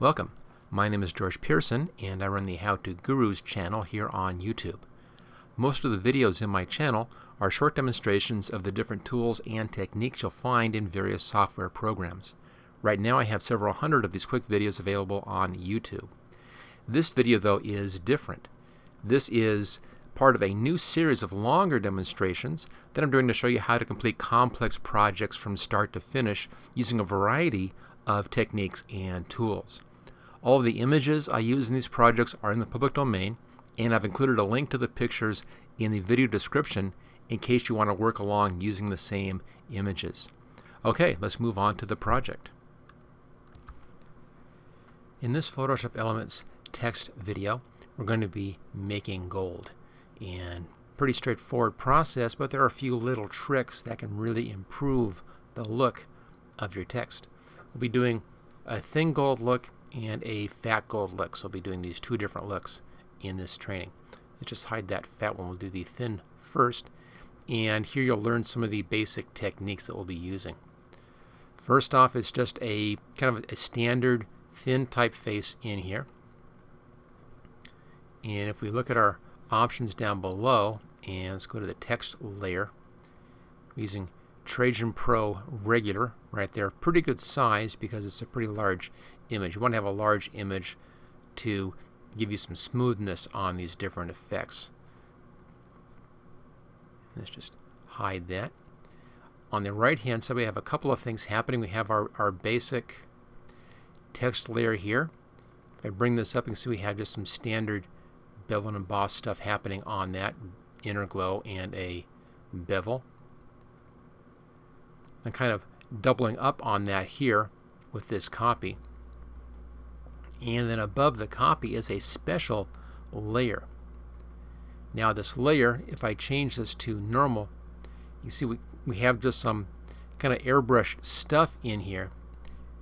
Welcome. My name is George Pearson and I run the How To Gurus channel here on YouTube. Most of the videos in my channel are short demonstrations of the different tools and techniques you'll find in various software programs. Right now I have several hundred of these quick videos available on YouTube. This video though is different. This is part of a new series of longer demonstrations that I'm doing to show you how to complete complex projects from start to finish using a variety of techniques and tools. All of the images I use in these projects are in the public domain, and I've included a link to the pictures in the video description in case you want to work along using the same images. Okay, let's move on to the project. In this Photoshop Elements text video, we're going to be making gold. And pretty straightforward process, but there are a few little tricks that can really improve the look of your text. We'll be doing a thin gold look and a fat gold look. So we'll be doing these two different looks in this training. Let's just hide that fat one. We'll do the thin first. And here you'll learn some of the basic techniques that we'll be using. First off, it's just a kind of a standard thin typeface in here. And if we look at our options down below, and let's go to the text layer, we're using Trajan Pro regular right there. Pretty good size because it's a pretty large image. You want to have a large image to give you some smoothness on these different effects. Let's just hide that. On the right hand side we have a couple of things happening. We have our basic text layer here. If I bring this up, you can see we have just some standard Bevel and Emboss stuff happening on that, inner glow and a bevel. I'm kind of doubling up on that here with this copy. And then above the copy is a special layer. Now this layer, if I change this to normal, you see we have just some kind of airbrushed stuff in here.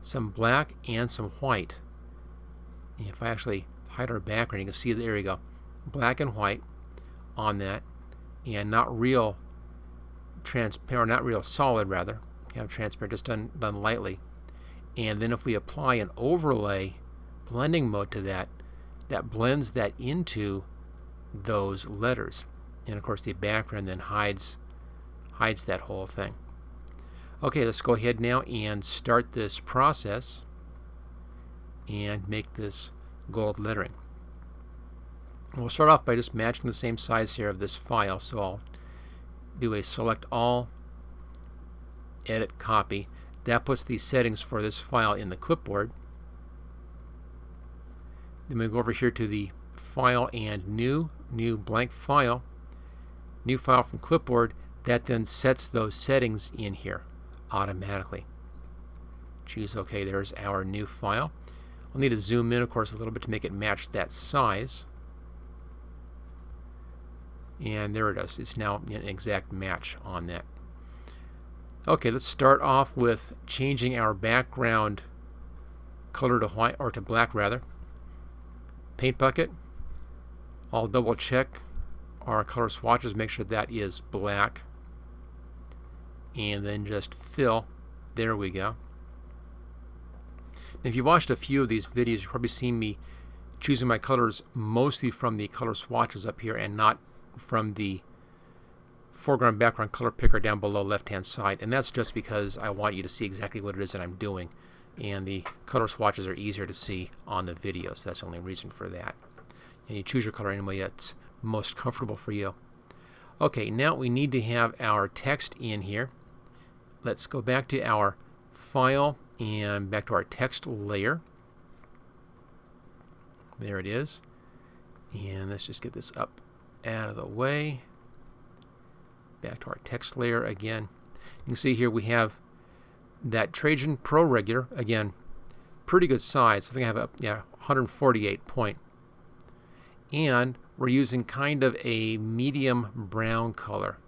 Some black and some white. And if I actually hide our background, you can see, there we go. Black and white on that, and not real transparent, not real solid rather. You have transparent, just done lightly. And then if we apply an overlay blending mode to that, that blends that into those letters. And of course the background then hides that whole thing. Okay, let's go ahead now and start this process and make this gold lettering. We'll start off by just matching the same size here of this file. So I'll do a select all, edit, copy. That puts the settings for this file in the clipboard. Then we go over here to the file and new blank file, new file from clipboard. That then sets those settings in here automatically. Choose OK. There's our new file. We'll need to zoom in, of course, a little bit to make it match that size. And there it is. It's now an exact match on that. Okay, let's start off with changing our background color to white, or to black rather. Paint bucket. I'll double check our color swatches, make sure that is black. And then just fill. There we go. If you've watched a few of these videos, you've probably seen me choosing my colors mostly from the color swatches up here and not from the foreground background color picker down below left hand side, and that's just because I want you to see exactly what it is that I'm doing, and the color swatches are easier to see on the video, so that's the only reason for that. And you choose your color anyway that's most comfortable for you. Okay, now we need to have our text in here. Let's go back to our file and back to our text layer. There it is. And let's just get this up out of the way. Back to our text layer again. You can see here we have that Trajan Pro regular, again, pretty good size. I think I have a 148 point. And we're using kind of a medium brown color.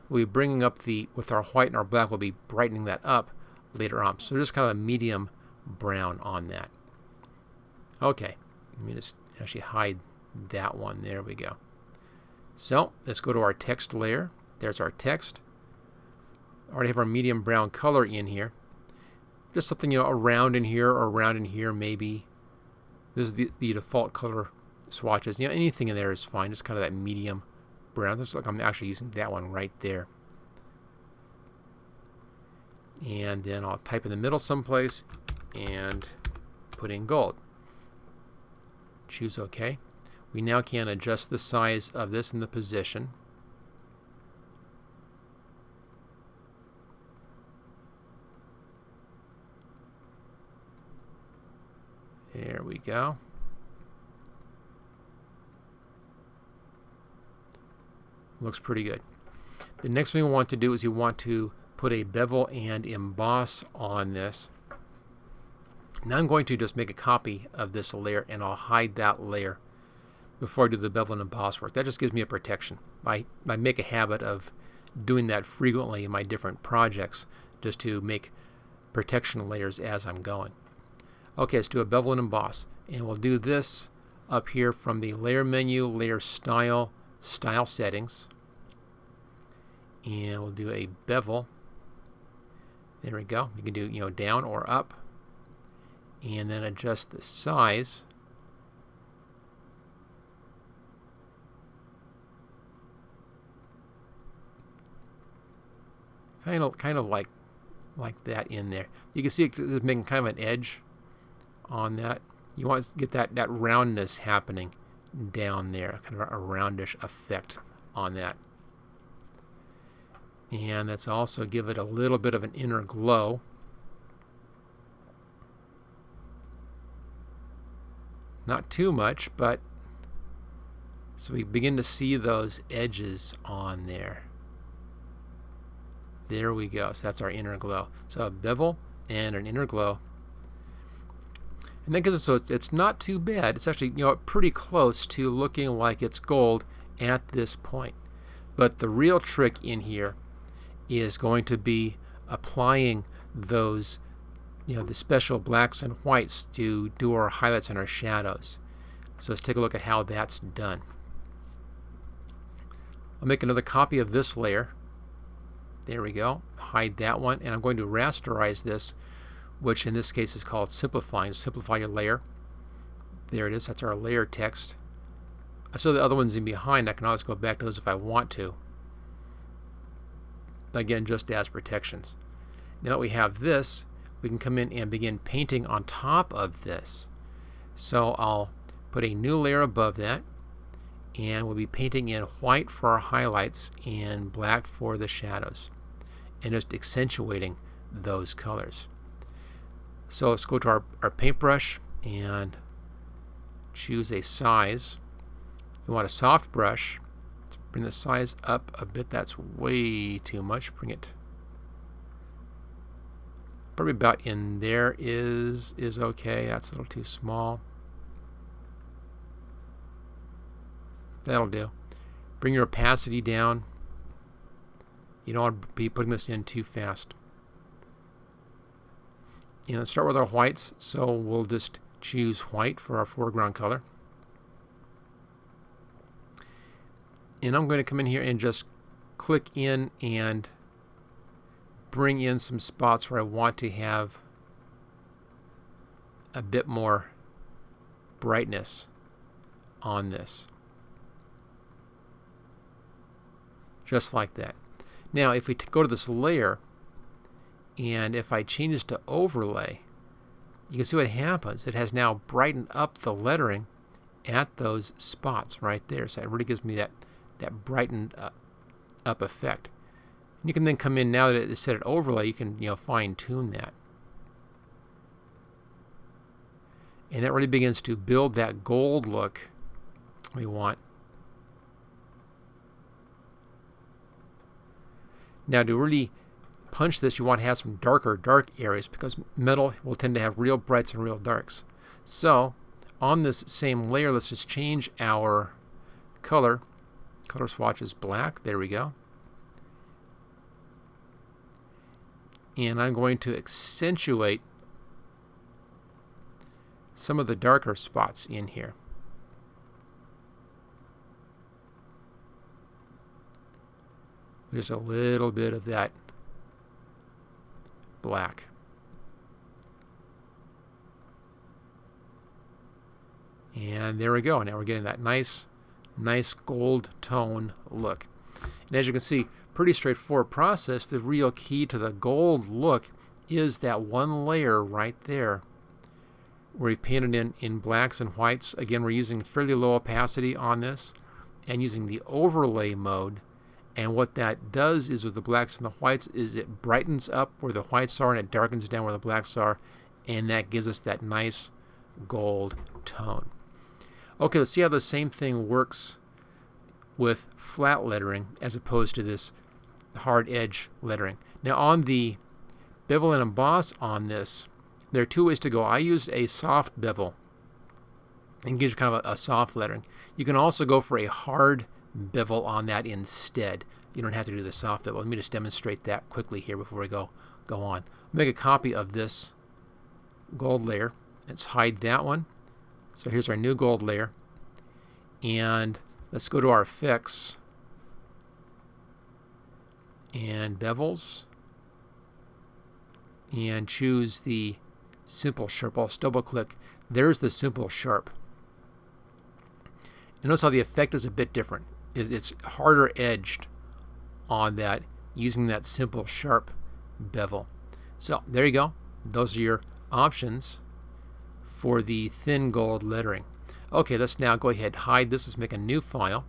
We'll be bringing up with our white and our black, we'll be brightening that up later on. So just kind of a medium brown on that. Okay, let me just actually hide that one. There we go. So let's go to our text layer. There's our text. Already have our medium brown color in here. Just something, around in here or around in here maybe. This is the default color swatches. You know, anything in there is fine. Just kind of that medium brown. Looks like I'm actually using that one right there. And then I'll type in the middle someplace and put in gold. Choose OK. We now can adjust the size of this and the position. There we go. Looks pretty good. The next thing we want to do is you want to put a bevel and emboss on this. Now I'm going to just make a copy of this layer, and I'll hide that layer before I do the bevel and emboss work. That just gives me a protection. I make a habit of doing that frequently in my different projects, just to make protection layers as I'm going. Okay, let's do a bevel and emboss, and we'll do this up here from the layer menu, layer style, style settings, and we'll do a bevel. There we go. You can do down or up, and then adjust the size. Kind of like that in there. You can see it's making kind of an edge on that. You want to get that roundness happening down there, kind of a roundish effect on that. And let's also give it a little bit of an inner glow. Not too much, but so we begin to see those edges on there. There we go. So that's our inner glow. So a bevel and an inner glow. And that gives us, so it's not too bad. It's actually pretty close to looking like it's gold at this point. But the real trick in here is going to be applying those, the special blacks and whites to do our highlights and our shadows. So let's take a look at how that's done. I'll make another copy of this layer. There we go. Hide that one, and I'm going to rasterize this, which in this case is called simplifying. Simplify your layer. There it is. That's our layer text. I saw the other ones in behind. I can always go back to those if I want to. Again, just as protections. Now that we have this, we can come in and begin painting on top of this. So I'll put a new layer above that, and we'll be painting in white for our highlights and black for the shadows, and just accentuating those colors. So let's go to our paintbrush and choose a size. You want a soft brush. Let's bring the size up a bit. That's way too much. Bring it probably about in there is okay. That's a little too small. That'll do. Bring your opacity down. You don't want to be putting this in too fast. And let's start with our whites. So we'll just choose white for our foreground color. And I'm going to come in here and just click in and bring in some spots where I want to have a bit more brightness on this. Just like that. Now if we go to this layer, and if I change this to overlay, you can see what happens. It has now brightened up the lettering at those spots right there. So it really gives me that brightened up effect. And you can then come in, now that it's set at overlay, you can fine tune that. And that really begins to build that gold look we want. Now to really punch this, you want to have some dark areas, because metal will tend to have real brights and real darks. So on this same layer, let's just change our color. Color swatch is black. There we go. And I'm going to accentuate some of the darker spots in here. Just a little bit of that black. And there we go. Now we're getting that nice gold tone look. And as you can see, pretty straightforward process. The real key to the gold look is that one layer right there where we've painted in blacks and whites. Again, we're using fairly low opacity on this and using the overlay mode. And what that does is with the blacks and the whites is it brightens up where the whites are and it darkens down where the blacks are, and that gives us that nice gold tone. Okay, let's see how the same thing works with flat lettering as opposed to this hard edge lettering. Now on the bevel and emboss on this, there are two ways to go. I used a soft bevel and gives you kind of a soft lettering. You can also go for a hard bevel on that instead. You don't have to do the soft bevel. Let me just demonstrate that quickly here before we go on. I'll make a copy of this gold layer. Let's hide that one. So here's our new gold layer. And let's go to our effects and bevels and choose the simple sharp. I'll just double click. There's the simple sharp. And notice how the effect is a bit different. It's harder edged on that using that simple sharp bevel. So there you go. Those are your options for the thin gold lettering. Okay, let's now go ahead and hide this. Let's make a new file.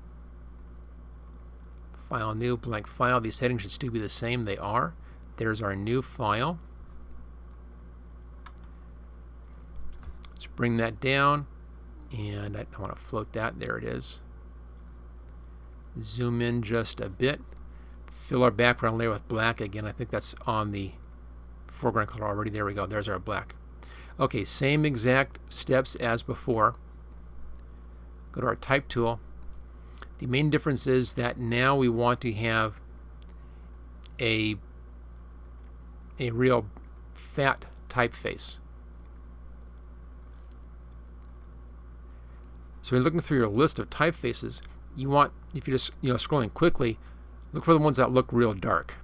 File new, blank file. These settings should still be the same. They are. There's our new file. Let's bring that down. And I want to float that. There it is. Zoom in just a bit. Fill our background layer with black again. I think that's on the foreground color already. There we go. There's our black. Okay, same exact steps as before. Go to our type tool. The main difference is that now we want to have a real fat typeface. So you're looking through your list of typefaces. You want, if you're just scrolling quickly, look for the ones that look real dark.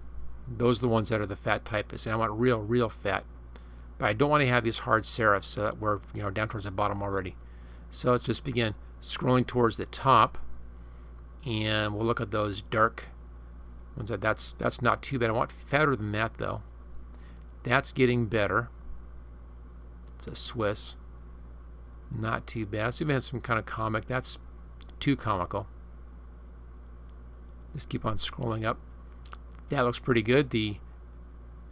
Those are the ones that are the fat typeface. And I want real fat. But I don't want to have these hard serifs so that we're down towards the bottom already. So let's just begin scrolling towards the top, and we'll look at those dark ones. That's not too bad. I want fatter than that though. That's getting better. It's a Swiss. Not too bad. So even has some kind of comic. That's too comical. Just keep on scrolling up. That looks pretty good. The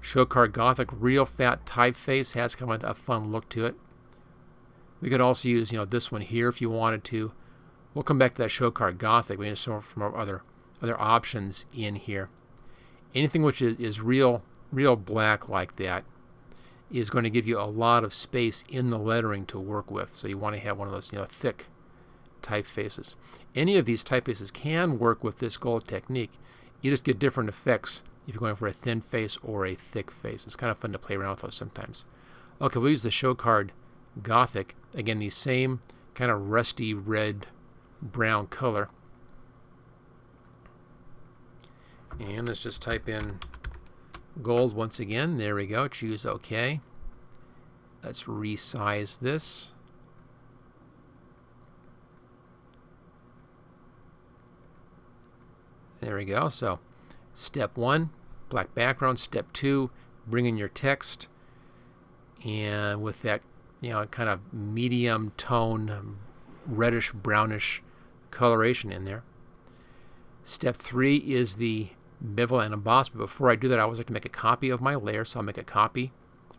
Show Card Gothic Real Fat Typeface has kind of a fun look to it. We could also use this one here if you wanted to. We'll come back to that Show Card Gothic. We need some from our other options in here. Anything which is real black like that is going to give you a lot of space in the lettering to work with. So you want to have one of those thick typefaces. Any of these typefaces can work with this gold technique. You just get different effects if you're going for a thin face or a thick face. It's kind of fun to play around with those sometimes. Okay, we'll use the Show Card Gothic. Again, the same kind of rusty red brown color. And let's just type in gold once again. There we go. Choose OK. Let's resize this. There we go. So step 1, black background. Step 2, bring in your text, and with that kind of medium tone reddish brownish coloration in there. Step 3 is the bevel and emboss. But before I do that, I always like to make a copy of my layer, so I'll make a copy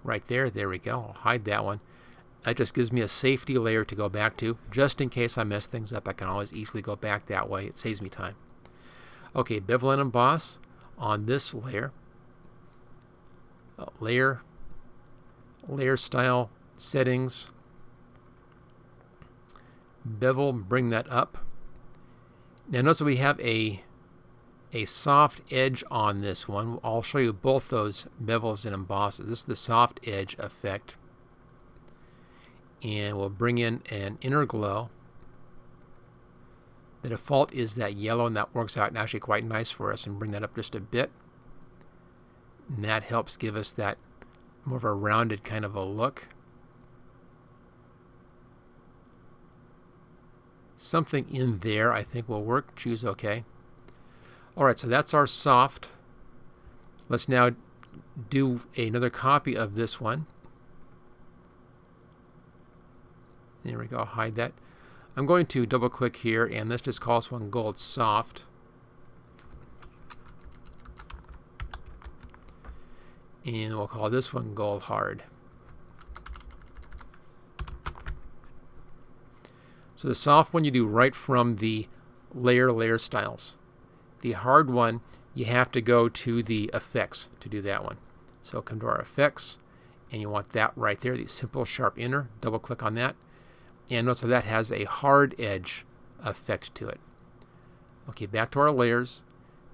right there. There we go. I'll hide that one. That just gives me a safety layer to go back to. Just in case I mess things up, I can always easily go back that way. It saves me time. Okay, bevel and emboss on this layer. Layer style settings. Bevel, bring that up. Now notice that we have a soft edge on this one. I'll show you both those bevels and embosses. This is the soft edge effect. And we'll bring in an inner glow. The default is that yellow, and that works out actually quite nice for us. And bring that up just a bit. And that helps give us that more of a rounded kind of a look. Something in there I think will work. Choose OK. Alright, so that's our soft. Let's now do another copy of this one. There we go. Hide that. I'm going to double click here, and let's just call this one Gold Soft. And we'll call this one Gold Hard. So the soft one you do right from the layer styles. The hard one, you have to go to the effects to do that one. So come to our effects, and you want that right there, the simple sharp inner. Double click on that. And notice that has a hard edge effect to it. Okay, back to our layers.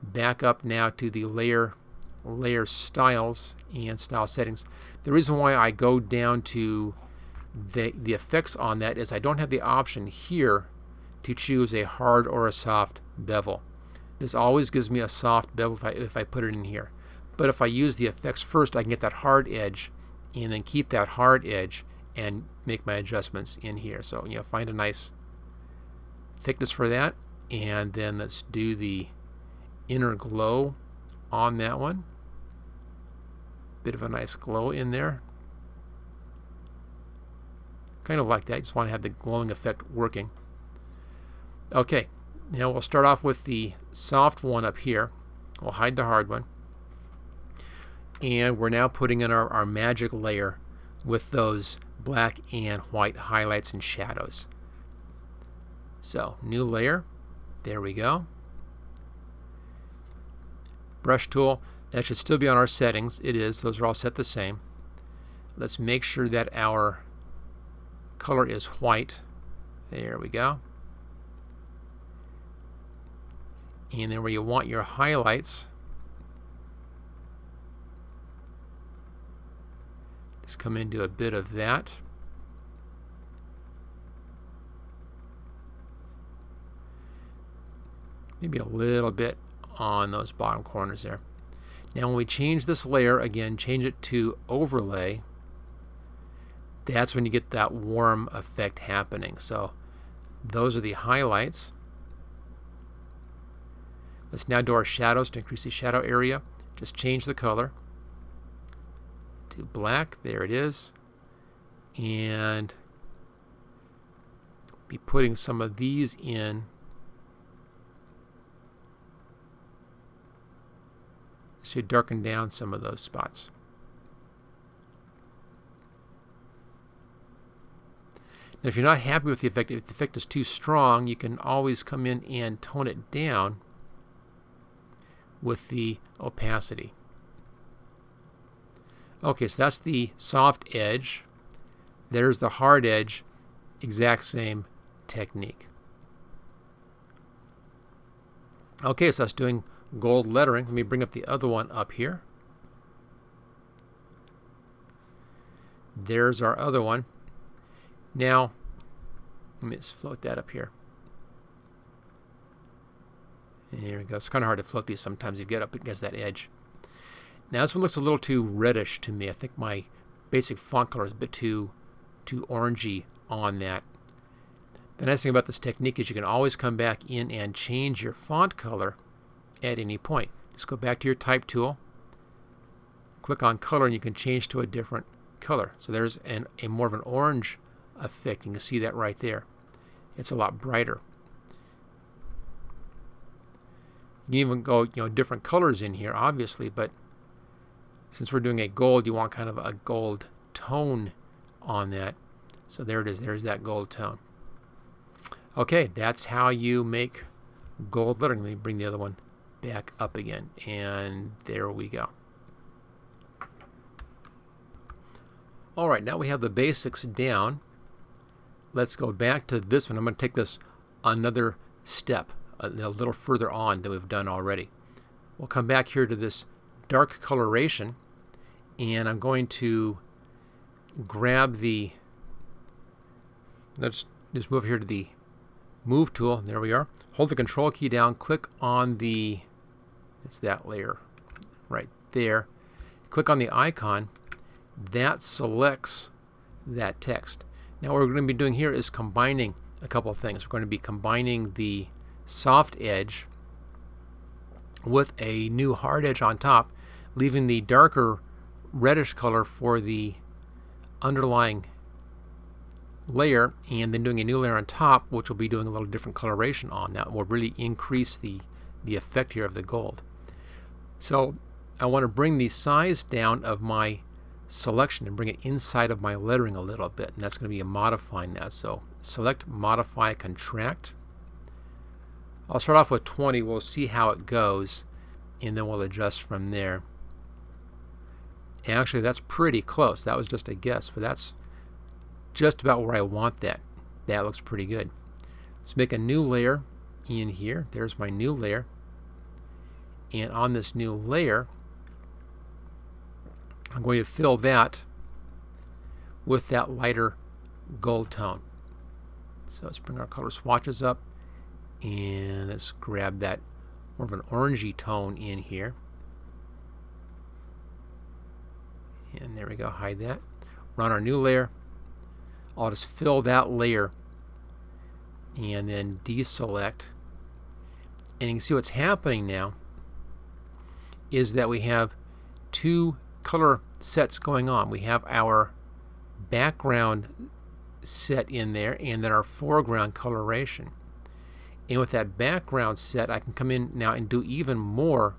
Back up now to the layer styles and style settings. The reason why I go down to the effects on that is I don't have the option here to choose a hard or a soft bevel. This always gives me a soft bevel if I put it in here. But if I use the effects first, I can get that hard edge and then keep that hard edge and make my adjustments in here. So find a nice thickness for that, and then let's do the inner glow on that one. Bit of a nice glow in there. Kind of like that. Just want to have the glowing effect working. Okay, now we'll start off with the soft one up here. We'll hide the hard one. And we're now putting in our magic layer with those black and white highlights and shadows. So, new layer. There we go. Brush tool. That should still be on our settings. It is. Those are all set the same. Let's make sure that our color is white. There we go. And then where you want your highlights, just come into a bit of that. Maybe a little bit on those bottom corners there. Now when we change this layer, again, change it to overlay, that's when you get that warm effect happening. So those are the highlights. Let's now do our shadows to increase the shadow area. Just change the color to black. There it is. And be putting some of these in. So you darken down some of those spots. Now if you're not happy with the effect, if the effect is too strong, you can always come in and tone it down with the opacity. Okay, so that's the soft edge. There's the hard edge, exact same technique. Okay, so that's doing gold lettering. Let me bring up the other one up here. There's our other one. Now, let me just float that up here. There we go. It's kind of hard to float these sometimes. You get up against that edge. Now this one looks a little too reddish to me. I think my basic font color is a bit too orangey on that. The nice thing about this technique is you can always come back in and change your font color at any point. Just go back to your type tool, click on color, and you can change to a different color. So there's a more of an orange effect. You can see that right there. It's a lot brighter. You can even go different colors in here, obviously, but since we're doing a gold, you want kind of a gold tone on that. So there it is. There's that gold tone. Okay, that's how you make gold lettering. Let me bring the other one back up again, and there we go. All right, now we have the basics down. Let's go back to this one. I'm going to take this another step, a little further on than we've done already. We'll come back here to this dark coloration, and I'm going to grab let's just move here to the Move tool. There we are. Hold the Control key down, click on it's that layer right there. Click on the icon. That selects that text. Now what we're going to be doing here is combining a couple of things. We're going to be combining the soft edge with a new hard edge on top, leaving the darker reddish color for the underlying layer, and then doing a new layer on top, which will be doing a little different coloration on that. Will really increase the effect here of the gold. So I want to bring the size down of my selection and bring it inside of my lettering a little bit, and that's going to be modifying that. So select, modify, contract. I'll start off with 20. We'll see how it goes, and then we'll adjust from there. Actually, that's pretty close. That was just a guess, but that's just about where I want that. That looks pretty good. Let's make a new layer in here. There's my new layer. And on this new layer, I'm going to fill that with that lighter gold tone. So let's bring our color swatches up, and let's grab that more of an orangey tone in here. And there we go, hide that. Run our new layer. I'll just fill that layer and then deselect. And you can see what's happening now is that we have two color sets going on. We have our background set in there, and then our foreground coloration. And with that background set, I can come in now and do even more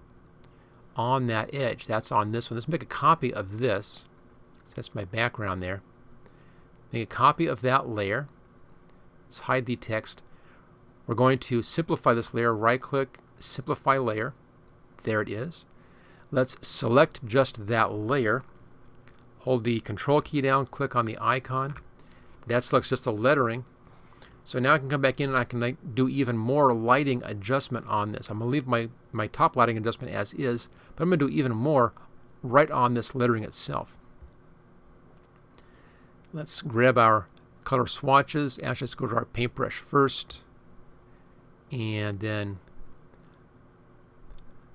on that edge. That's on this one. Let's make a copy of this. So that's my background there. Make a copy of that layer. Let's hide the text. We're going to simplify this layer. Right click, simplify layer. There it is. Let's select just that layer. Hold the control key down, click on the icon. That selects just the lettering. So now I can come back in and I can do even more lighting adjustment on this. I'm going to leave my top lighting adjustment as is, but I'm going to do even more right on this lettering itself. Let's grab our color swatches. Actually, let's go to our paintbrush first, and then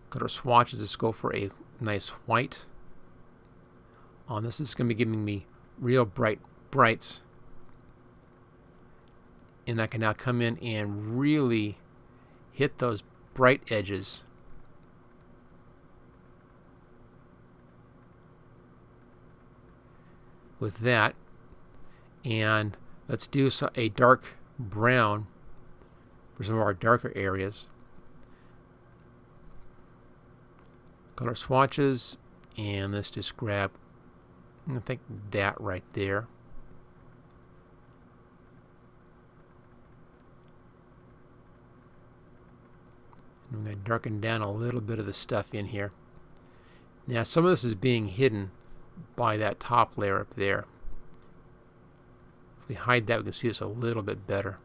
color swatches. Let's go for a nice white. On this is going to be giving me real brights. And I can now come in and really hit those bright edges. With that. And let's do a dark brown for some of our darker areas. Color swatches, and let's just grab, I think, that right there. I'm going to darken down a little bit of the stuff in here. Now some of this is being hidden by that top layer up there. If we hide that, we can see this a little bit better.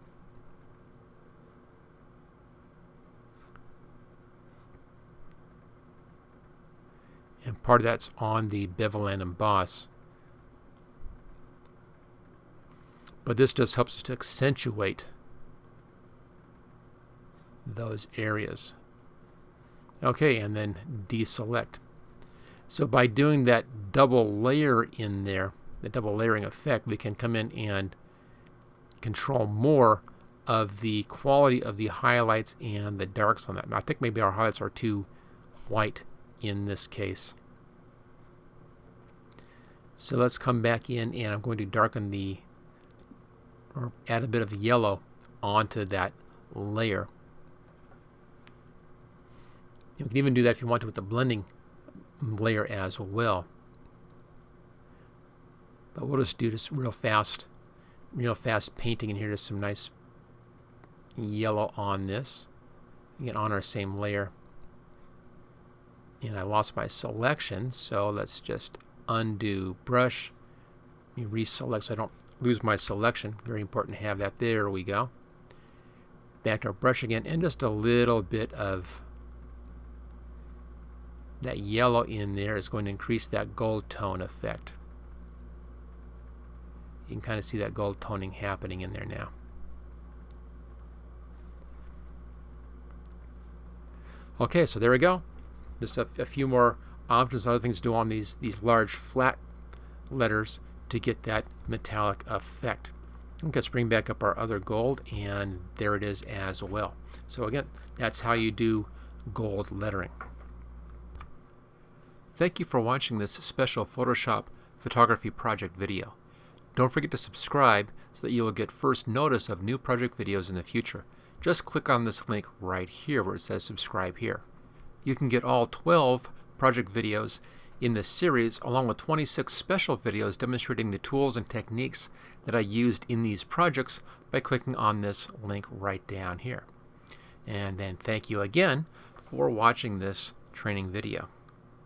And part of that's on the Bevel and Emboss. But this just helps us to accentuate those areas. Okay, and then deselect. So by doing that double layer in there, the double layering effect, we can come in and control more of the quality of the highlights and the darks on that. Now, I think maybe our highlights are too white in this case. So let's come back in, and I'm going to darken or add a bit of yellow onto that layer. You can even do that if you want to with the blending layer as well. But we'll just do this real fast painting in here. Just some nice yellow on this. Again, on our same layer. And I lost my selection, so let's just undo brush. Let me reselect so I don't lose my selection. Very important to have that. There we go. Back to our brush again, and just a little bit of that yellow in there is going to increase that gold tone effect. You can kind of see that gold toning happening in there now. Okay, so there we go. Just a few more options, other things to do on these large flat letters to get that metallic effect. Okay, let's bring back up our other gold, and there it is as well. So again, that's how you do gold lettering. Thank you for watching this special Photoshop photography project video. Don't forget to subscribe so that you will get first notice of new project videos in the future. Just click on this link right here where it says subscribe here. You can get all 12 project videos in this series along with 26 special videos demonstrating the tools and techniques that I used in these projects by clicking on this link right down here. And then thank you again for watching this training video.